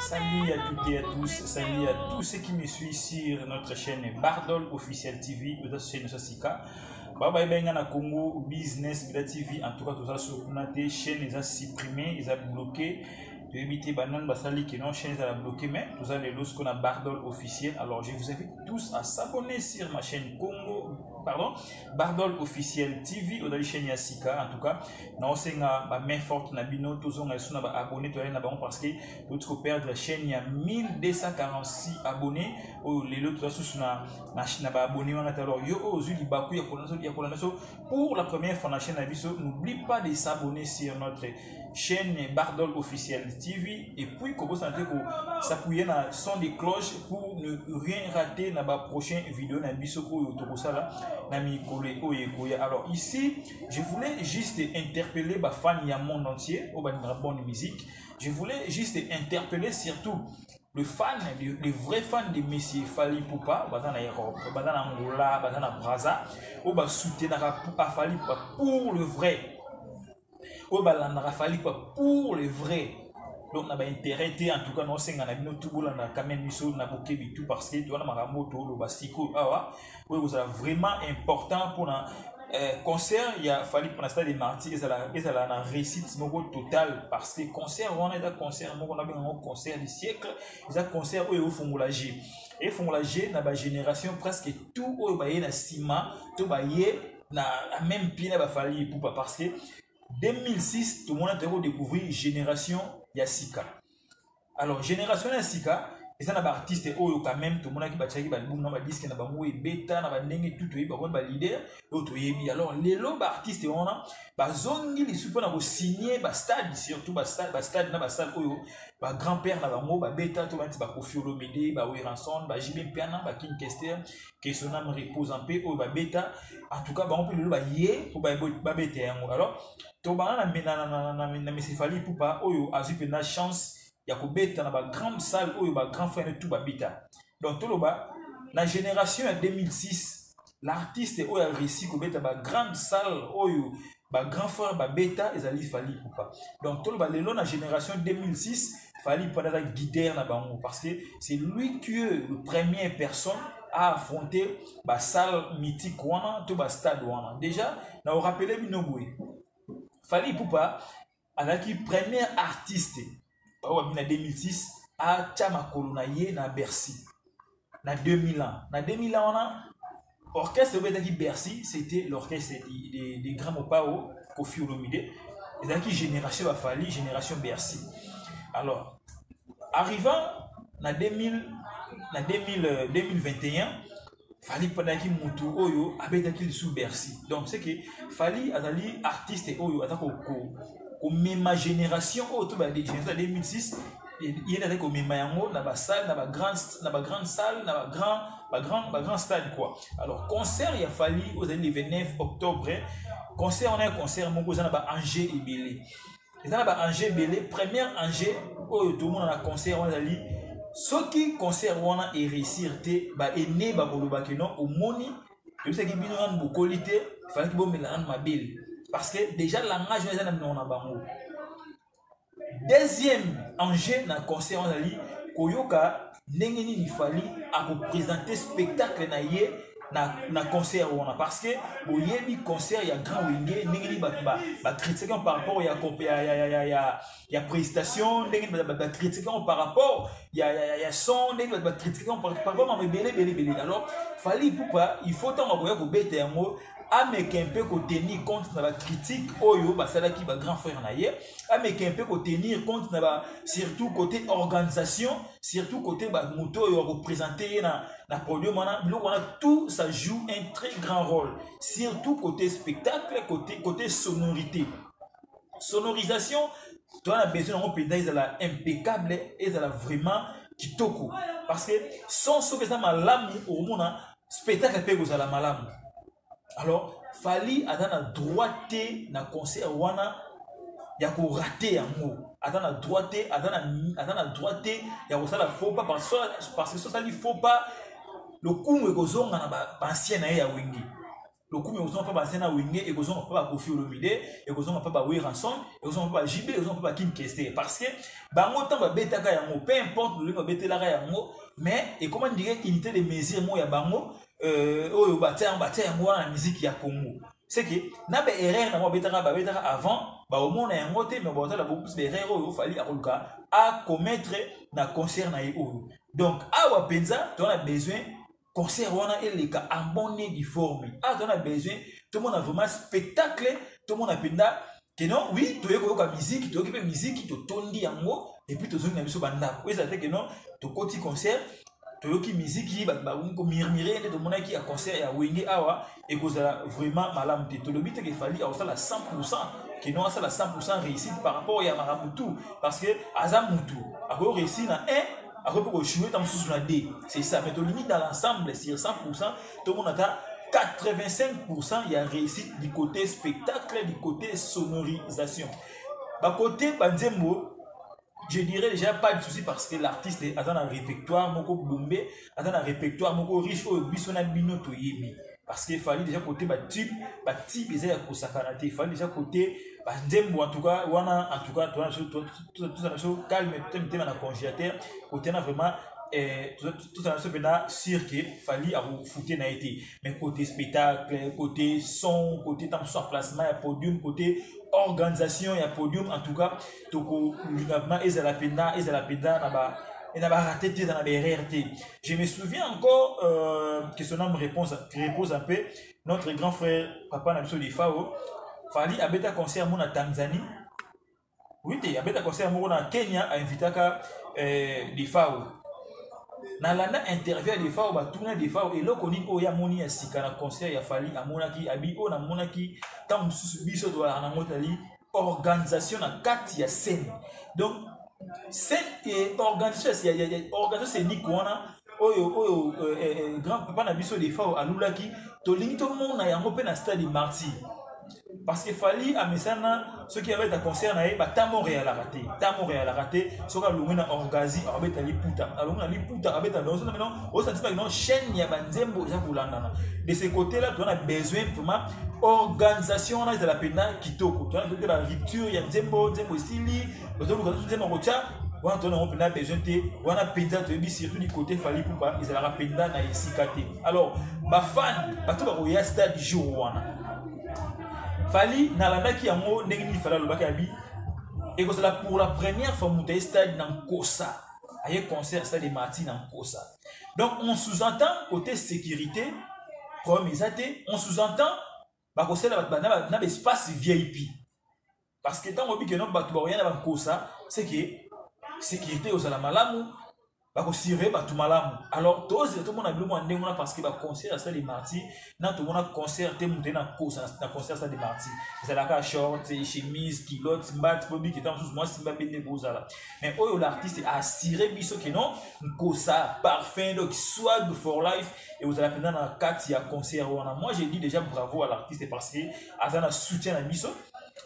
Salut à toutes et à tous, salut à tous ceux qui me suivent sur notre chaîne Bardol Officiel TV, ou notre chaîne Sika. Baba Benga na Congo Business Vida TV, en tout cas tout ça sur notre chaîne ils ont supprimé, ils ont bloqué. De éviter banan basali qui non chaîne à bloquer, mais tout ça les lorsqu'on a Bardol Officiel. Alors je vous invite tous à s'abonner sur ma chaîne Bardol Officiel TV ou dans la chaîne Yasika. En tout cas, non c'est ma main forte na bino tous on a abonné toi na bon parce que l'autre perdre la chaîne il y a 1246 abonnés ou les autres sous na abonné alors yo aujourd'hui baku ya pour la première fois la chaîne Abiso. N'oublie pas de s'abonner sur notre chaîne Bardol Officiel TV et puis comment ça fait que s'appuyer na son des cloches pour ne rien rater dans la prochaine vidéo na biso ko tokosala na mi kolé oyekoya. Alors ici je voulais juste interpeller ba fans ya monde entier au bandira bonne musique. Je voulais juste interpeller surtout les vrais fans de Monsieur Fally Ipupa, dans l'Europe, dans l'Angola, dans la Brazza, au bas soutenir Fally Ipupa pour le vrai. Au bas Fally Ipupa pour le vrai. Donc on a intérêt en tout cas non c'est ngana bino tout bola na quand même miso na boké bitu parce que tu vois na maramoto lo basiko awa oui vous vraiment important pour un concert il y a fallu pour l'instant des martyrs ils ont la réussite moko total parce que concert on a des concert moko on a bien un concert du siècle ils ont concert au Formula G et Formula G na ba génération presque tout au ba na sima tout ba na même pied na ba Fally Ipupa parce que 2006 tout le monde a découvert Génération Yasika. Alors Génération Yasika et ça na ba artiste oyo quand même tout le monde qui bataki ba album na ba disque na ba moye beta na ba ndenge tout ba kon ba leader auto yebi. Alors les lots artistes on a ba zongi li suppose na ko signer ba stade surtout ba stade na ba salle oyo ba grand-père na ba mo ba beta to ba ti ba Koffi Olomide ba Ranson ba JB Piana ba King Kester que son âme repose en paix oyo ba beta en tout cas ba on peut le ba yé pour ba beta yango. Alors to ba na Monsieur Fally Ipupa oyo azu pe na chance ya ko beta na ba grande salle oyo ba grand frère tout ba beta. Donc to ba la génération en 2006 l'artiste oyo a réussi ko beta ba grande salle oyo ba grand frère ba beta ezali Fally Ipupa. Donc to ba lelo na génération 2006 Fally Ipupa na guider na bango parce que c'est lui qui est le première personne à affronter ba salle mythique wana to ba stade wana. Déjà na on rappeler Binoboué Fally Ipupa alaki premier artiste en 2006 à Tchamakolo na Bercy. Na 2000 ans. Na 2000 ans, on a orchestre qui Bercy, c'était l'orchestre des grands Mopao, Koffi Olomide. Et qui génération Fally, génération Bercy. Alors, arrivant na 2021, Fally pendant qui monte oyo abetaki sous Bercy. Donc c'est que Fally azali artiste oyo atako ko même génération auto ba des génération 2006 il y a des comme mayango na ba salle na ba grande salle na ba grand stade quoi. Alors concert il a Fally aux le 29 octobre concert on a un concert moko za na ba Angers Ebélé. Et ça ba Angers Ebélé première Angers oyo tout le monde na concert on ali ce qui concert wana et réussir te ba ene ba koloba ke non au moni que ce qui bino an bo qualité fallait que bo melan ma belle parce que déjà langage on a na bango. Deuxième enjeu na concert on ali koyoka ndenge ni Fally a ko présenter spectacle na ye na concert wana parce que boyebi concert ya grand wenge ndenge ni ba critiquer par rapport ya prestation ndenge ba critiquer par rapport ya son ndenge ba critiquer par rapport à belé. Alors Fally Ipupa il faut tant ko beta yango ameke un peu ko tenir compte na la critique oyo ba sala ki ba grand frère na ye ameke un peu ko tenir compte na ba surtout côté organisation surtout côté ba moto yo représenter na podium on a tout ça joue un très grand rôle surtout côté spectacle côté sonorisation toi on a besoin d'un pédale impeccable et ça vraiment kitoko parce que sans ce que ça malamu au monde spectacle peut vous à la malamu. Alors Fally a dans la droite na concert wana ya ko rater yango dans la droite ya ko sala faux pas parce que ça lui faut pas le coup et ko zonga na ba ancien na ya wengi le coup mais ozonga pa basena wenge et ozonga pa Koffi Olomide et ozonga pa ba Ranson et ozonga pa JB et ozonga pa Kim Kester parce que bango tant ba betaka yango peu importe le betelaka yango mais et comment dire unité de mesure mo ya bango oyo batia yango na musique ya Congo c'est que na ba erreur na mo betaka avant ba au monde yango te mais ba beaucoup plus d'erreur oyo fali à commettre na concert na yo donc awa penza tu as besoin concert wana eleka en bonne et due forme. Ah, on a besoin, tout le monde a vraiment spectacle, tout le monde a penda que non, oui, tu as musique, tu as musique, tu tondi en mot et puis tu as une musique banda. Oui, ça fait que non, tu as un concert, tu as une musique qui va murmurer, tout le monde qui a concert et a wingé awa et que ça vraiment malade. Tu le but qu'il fallait avoir ça la 100%, que non ça la 100% réussite par rapport à Maramutu parce que Azamutu a réussi dans un après pour jouer dans sous la D, c'est ça. Mais tu limite dans l'ensemble, sur 100%, tout le monde a 85%, il y a réussite du côté spectacle, du côté sonorisation. Bah côté Banzembo, je dirais déjà pas de souci parce que l'artiste a un répertoire, moko bombé, a un répertoire, moko riche, au bisona bino to yebi. Parce qu'il fallait déjà côté type bizarre pour sakanate, il fallait déjà côté Banzembo en tout cas, tout ça calme, tout dans la congélateur, côté na vraiment tout ça sûr qu'il fallait avoir foutu na été mais côté spectacle, côté son, côté temps sur placement, il y a podium, côté organisation, il y a podium en tout cas, tout l'uniquement et la pena et n'a pas raté dans la BRT. Je me souviens encore que son nom repose un peu notre grand frère papa Namso de Fao fallait abeta concert mon Tanzanie. Oui, il y a un concert mon Kenya a invité de Fao. Na landa interview de Fao ba tourner de Fao et lokoni o ya moni ya sika na concert ya fali amonaki abi o na monaki tam mususu biso to na motali organisation na kati ya scène. Donc cette organisation c'est ni kona oyo grand papa na biso de Fao alulaki to lingi to monde na yango pe na stade Martyr. Parce qu'il fallait à Messana, ceux qui avaient un concert, ils ont raté. Ceux qui avaient orgazi, ils avaient puta. Alors, on a puta, avec un autre, maintenant, on s'est dit que chaîne, il y a un zembo, de ce côté-là, tu as besoin vraiment organisation, de la peine qui toko. Tu as la rupture, il y a un zembo, sili, tu as besoin de surtout du côté fallait pour pas, ils ont penda na isikate. Alors, ma fan, tu vas stade jour. Fali nalanda ki yango ndenge ni fala lobaka abi et que c'est pour la première fois monter stade dans Kosa aye concert stade de Martyr dans Kosa. Donc on sous-entend côté sécurité comme isate on sous-entend ba ko sala na espace VIP parce que tant obi que non ba to rien dans Kosa c'est que sécurité aux ala malamu ba ko siré ba tout malamu. Alors tout le monde a bien moins ndenge parce que ba concert stade de Martyr na tout le monde a concert te monter dans Kosa na concert stade de Martyr c'est la ka short chemise culotte mbat public qui est en sous moi simba bende bozala mais oyo l'artiste a assuré biso que non Kosa parfum donc swag for life et vous allez pendant dans 4 ya concert moi j'ai dit déjà bravo à l'artiste parce que azana soutien à biso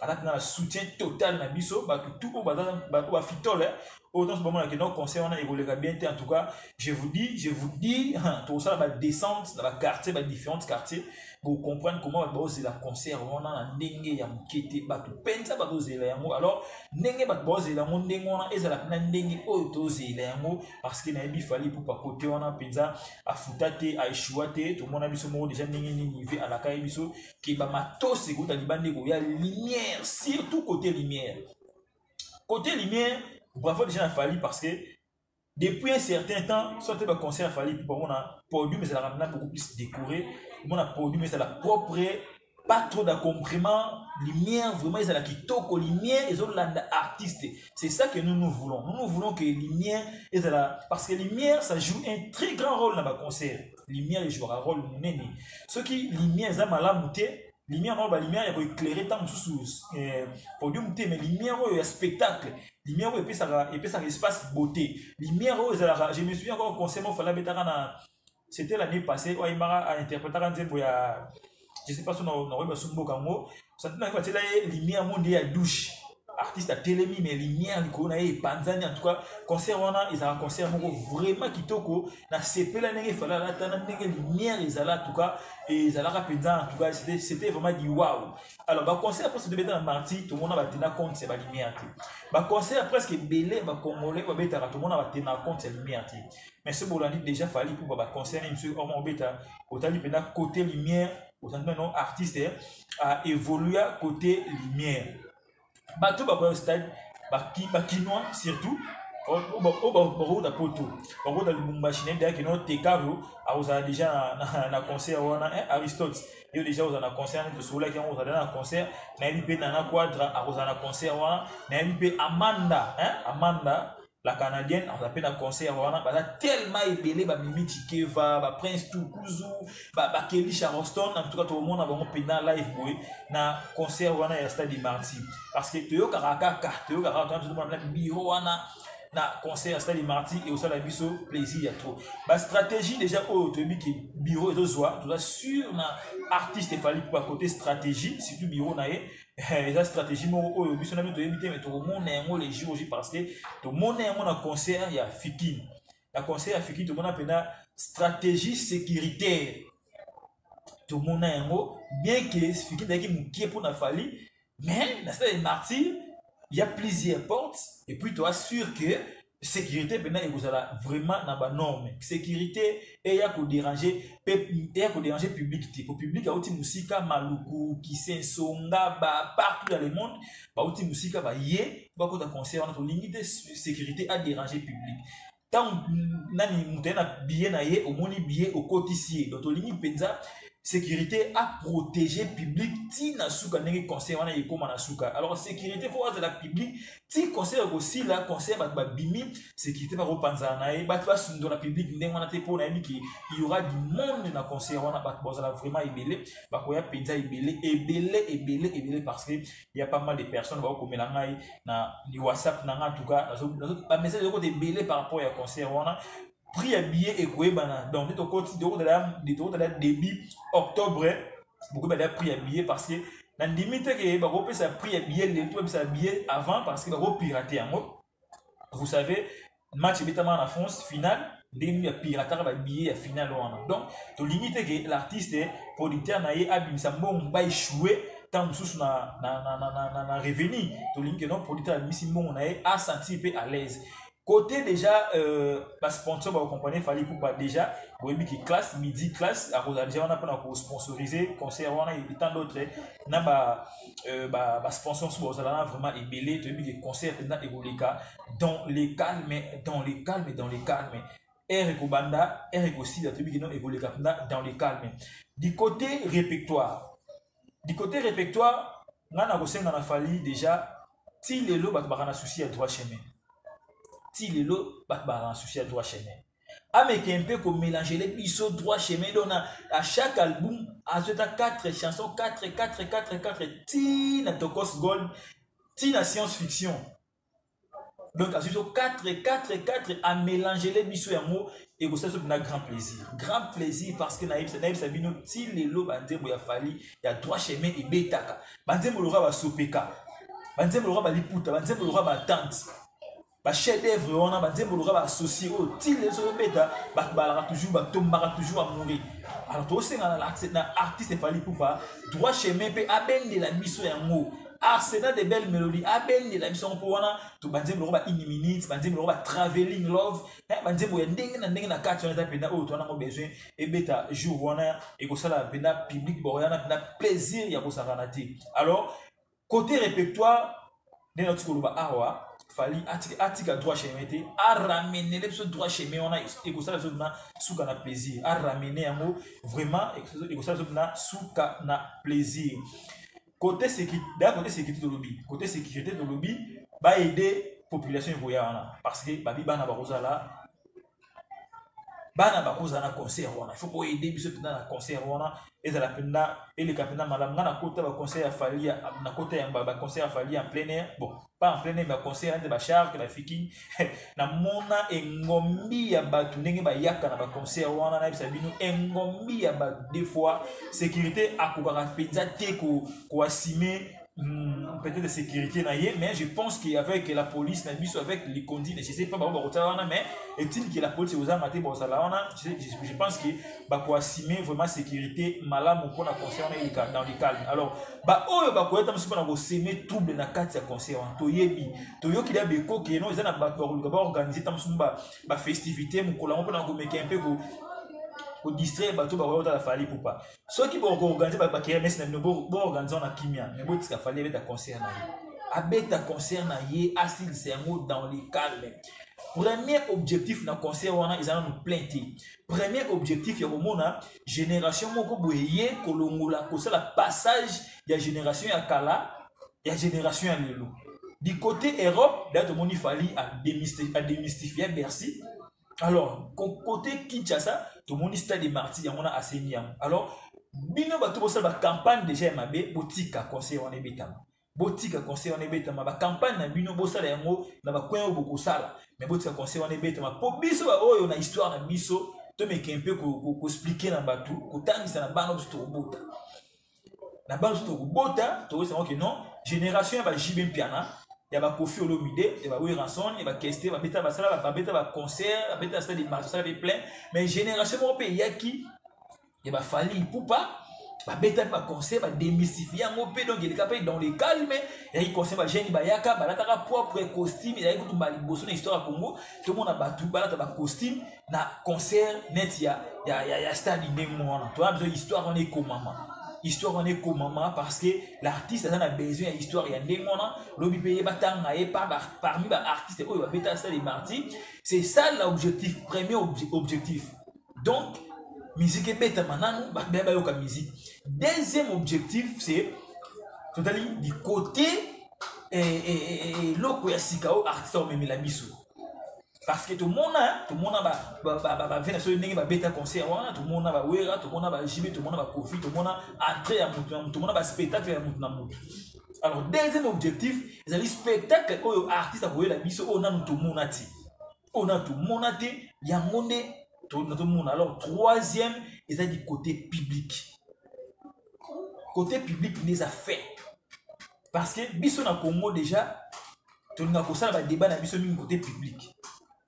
a soutien total na biso ba tout au ba fitole autant ce moment là que nos conseils on a évolué bien en tout cas je vous dis tout ça la descente dans la quartier dans différents quartiers pour comprendre comment ba c'est la concert on a ndenge ya mukete ba tout pensa ba tozela yango alors ndenge ba tozela yango ndenge on a ezala na ndenge oyo tozela yango parce que na bi fali pour pas côté on a pensa a futate a échouate tout le monde a biso mo déjà ndenge ni niveau à la kai biso ki ba matos ko ta libande ko ya lumière surtout côté lumière bravo déjà Fali parce que depuis un certain temps, soit tu as un concert Fali, puis on a produit, mais ça l'a beaucoup plus décoré. On a produit, mais ça l'a propre, pas trop d'accompagnement, lumière, vraiment, ils ont la kitoko, lumière, ils ont l'artiste. C'est ça que nous voulons. Nous voulons que lumière, ils ont la... Parce que lumière, ça joue un très grand rôle dans le concert. Lumière, il joue un rôle néné. Ce qui, lumière, ils ont mal monté. Lumière, non, lumière, il va éclairer tant sous podium, mais lumière, il y a spectacle. Lumière, et puis ça espace beauté. Lumière, je me souviens encore au concert, c'était l'année passée, il m'a interprété un peu, je ne sais pas si on a eu un peu de lumière, il y a douche. artiste a télémi mais lumière likona et panzani en tout cas concert wana ils ont un concert vraiment kitoko na sepela ndenge fala la tana ndenge lumière ils ont là en tout cas et ils ont la en tout cas c'était vraiment du waouh. Alors ba concert après de beta marti tout le monde va tenir compte c'est ba lumière ba concert presque belé ba congolais ba beta tout le monde va tenir compte c'est lumière mais ce bolandi déjà fallu pour ba concert monsieur au beta autant pena côté lumière autant non artiste a évolué côté lumière. Bateau ba stade ba kinois surtout au da poto au da machine derrière qui non tekaro a osa déjà na concert wana Aristote et déjà osa na concert de sola qui osa na concert na lipe na quadra a osa na concert wana na lipe Amanda la canadienne on appelle un concert wana ba tellement ébélé ba Mimi Chikeva ba Prince Tukuzu ba Kelly Charleston en tout cas tout le monde a vraiment pendant live boy na concert wana ya stade Marty parce que Théo Karaka tout le monde bureau wana na concert stade Marty et aussi la biso plaisir trop ba stratégie déjà au tobi qui bureau et doit tout ça sur na artiste et fallait pour côté stratégie surtout bureau na la stratégie au biso na to éviter mais tout le monde est les jours parce que tout le monde est en concert il y a Fiki la concert à Fiki tout le monde appelle stratégie sécuritaire tout le monde est bien que Fiki d'ailleurs qui est pour na fali mais na stade Marty il y a plusieurs portes et puis tu assures que sécurité maintenant vous allez vraiment dans la norme sécurité et il y a qu'on déranger public pour public a aussi musique maluku qui s'ensonga partout dans le monde ba aussi musique ba yé ba ko da concert on a limite sécurité à déranger public tant nani mutena billet na yé au moni billet au cotissier donc limite penza sécurité à protéger public ti na suka ndenge conseil wana yekoma na suka alors sécurité faut avoir de la public ti conseil aussi la conseil ba bimi sécurité ba repanza na e ba tu sundo na public ndenge wana te pour na ki il y aura du monde na conseil wana ba bozala vraiment ébélé ba ko ya penza ébélé parce que il y a pas mal de personnes ba ko mela ngai na ni WhatsApp na en tout cas ba message de côté ébélé par rapport à conseil wana prix à billet et quoi donc de la début octobre beaucoup de prix à billet parce que dans limite que bah repère ça prix à billet les tout ça billet avant parce que bah pirater en mode vous savez match évidemment en France finale des pirater va billet à finale donc to limite que l'artiste producteur na y abim ça bon va échouer tant sous na revenu to limite que non producteur misi bon on a senti peu à l'aise. Côté déjà, sponsor, vous comprenez, il fallait pour pas déjà, vous voyez qui classe, midi classe, à Rosalia, on a pas pour sponsoriser, concert, on a et tant d'autres, n'a pas sponsor, vous allez vraiment ébélé, tu as vu des concerts, dans les calmes, Eric Banda, Eric aussi, tu as vu qu'ils ont évolué dans les calmes. Du côté répertoire, on a fallu déjà, si les lots, on a souci à droit chemin. Si les lots battent en souci à droit chemin. Mais qui un peu comme mélanger les bisous droit chemin. Donc à chaque album, à 4 chansons, 4, Tina Tokos Gold, Tina science-fiction. Donc à 4 à mélanger les bisous et mots et vous savez un grand plaisir. Grand plaisir parce que Naïb Sabino, si les lots bandé il a fallu, il y a droit chemin et bétaka. Bandé Molora va sopeka. Bandé Molora va liputa, bandé Molora va tante. Ba chef d'œuvre on a bandé bolora ba associé au til les autres bêta ba toujours à mourir alors toi c'est dans l'artiste fallait pour pas droit chemin pe aben de la mission en mot arsenal de belles mélodies aben de la mission pour wana to bandé bolora ba in minutes bandé bolora ba traveling love bandé boya ndenge na carte on a pena oh toi on a besoin et bêta jour wana et ko sala pena public boyana pena plaisir ya ko saranati alors côté répertoire de notre koloba awa fallait attirer droit chemin à ramener les choses droit chemin on a et ça les na souka na plaisir à ramener un mot vraiment et ça les na souka na plaisir côté sécurité de lobby va aider population voyana parce que babi bana barozala bana bakoza na concert wana il faut ko aider biso na concert wana et la penda et les capitaine madame na côté ba concert fali na côté ya ba concert fali en plein air bon pas en plein air mais concert de ba char que la fiki na mona engombi ya batu ndenge ba yaka na ba concert wana na bisa bino engombi ya ba des fois sécurité akubaka penza te ko assumer peut-être de sécurité mais je pense qu'avec la police avec les condignes je sais pas mais est-il que la police vous a maté je pense que pour assumer vraiment sécurité malade pour la concert dans les calmes alors oyo bakoyeta musu na ko semer trouble na kati ya concert toyebi toyoki da beko ke non ezana ba organiser tamusu ba festivité mukola mo na ko meka un peu ko distraire bato ba la fali pour pas ceux qui vont organiser ba kermesse na bo organiser na kimia mais bo tika fali avec ta concert na ye abeta concert na ye asil c'est un mot dans les calmes. Premier objectif na concert wana ils allons nous plaindre. Premier objectif ya komona génération moko boye kolongola ko la passage ya génération ya kala ya génération ya lelo. Du côté Europe, là tout le monde il fallait à démystifier Bercy. Alors côté Kinshasa, tout le monde stade des martyrs, on a assez mis. Alors bino ba tout ça ba campagne déjà mabe boutique à concert wana betama. Boutique à concert wana betama ba campagne na bino bosala yango na ba coin beaucoup sala. Mais boutique à concert wana betama. Po biso ba oyo na histoire na biso to meke un peu ko expliquer na batu ko tangisa na bano to bota. Na bano to bota to c'est que non génération ba jibem piana. Il y a Kofi Olomide, il y a Ranson, il y a Kesté, il y a Beta Basala, il y a concert, il y a des marches, il y a plein. Mais génération européenne, il y a Fali Poupa, il y a Beta concert, il y a démystifier un peu, donc il y a dans les calmes, il y a concert, il y a Jenny Bayaka, il y a propre costume, il y a tout le histoire à Congo, tout le monde a battu, il y a costume, il y a concert, net, il y a stade, il y a besoin d'histoire, on est comme maman. Histoire on est comme maman parce que l'artiste a besoin d'histoire. Il y a des moments l'objet payé parmi les artistes où il va bêta ça les martyrs. C'est ça l'objectif, premier objectif. Donc musique est bête maintenant nous musique. Deuxième objectif c'est totalement du côté l'oko ya sikao artiste au même la biso. Parce que tout le monde va venir sur le bêta concert, tout le monde va wera, tout le monde va jibe, tout le monde va kofi, tout le monde va entrer à tout le monde va spectacle à mouton. Alors deuxième objectif, c'est le spectacle où artiste a joué la biso, on a tout le monde ati, on a tout le monde ati, il y a tout le monde. Alors troisième, c'est du côté public. Côté public, les a fait. Parce que biso na Congo déjà, tout le monde a ça débat na biso côté public.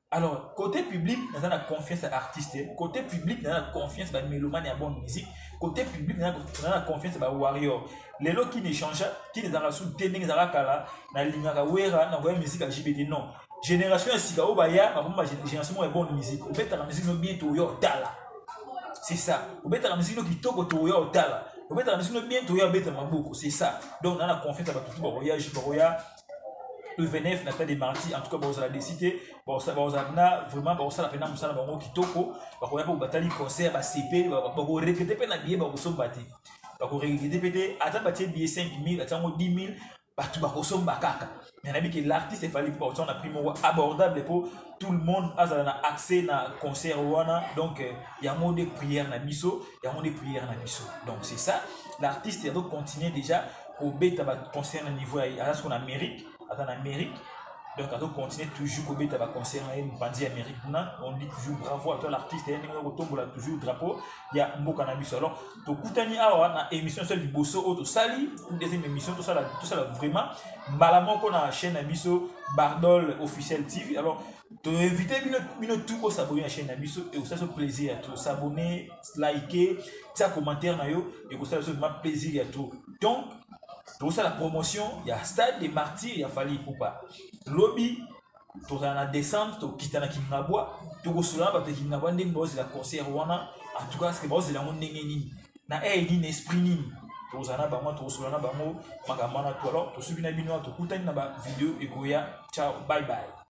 Alors, côté public, nous avons confiance à l'artiste. Côté public, nous avons confiance à la mélomane et à la bonne musique. Côté public, nous avons confiance à la warrior. Les gens qui ne changent pas, qui ne sont sous téné, qui ne sont pas na lingaka wera, na voya musique à JBT, non. Génération à Sika Obaya, ma génération est bonne musique. Vous mettez la musique bientôt yo tala. C'est ça. Vous mettez la musique qui toque au yo tala. Vous mettez la musique bientôt yo bête maboko. C'est ça. Donc, nous avons confiance à la tout voyage, le VNF n'a pas des martyrs, en tout cas, vous avez décidé, vous avez vraiment, vous avez peine à vous avez qui toko, vous avez bataille concert, vous CP, vous regrettez pas la billet, vous sommes battus. Vous regrettez peut-être, attends, billet 5 000, attends, 10 000, vous sommes bakaka. Mais on a dit que l'artiste est fallu pour on a pris abordable pour tout le monde a accès à concert donc il y a un mot de prière na biso, il y a un mot de prière na biso. Donc c'est ça, l'artiste doit continuer déjà au bêta concert au niveau à ce qu'on a Amérique. En Amérique, donc on continue toujours au bêta concert en Amérique. On dit toujours bravo à toi l'artiste, il y a toujours drapeau, il y a un beau cannabis. Alors, tu as awa na émission sur du bosso auto sali, une deuxième émission tout ça vraiment malamment qu'on a chaîne Abisso Bardol officiel TV. Alors, tu invité bien tout pour s'abonner à la chaîne Abisso et ça c'est plaisir à tout s'abonner, liker, ça commentaire na yo et ça c'est vraiment plaisir à tout. Donc tout ça la promotion, il y a stade des martyrs, il y a fallu pour pas. Lobby, tu as la descente, tu quittes la Kingabois, tu as cela, tu as Kingabois, tu as la concert, en tout cas, c'est que tu as un nengeni, na un esprit ni. Tu as un bango, tu as un bango, magamana, tu as suivi na bino, tu as une vidéo et goya, ciao, bye bye.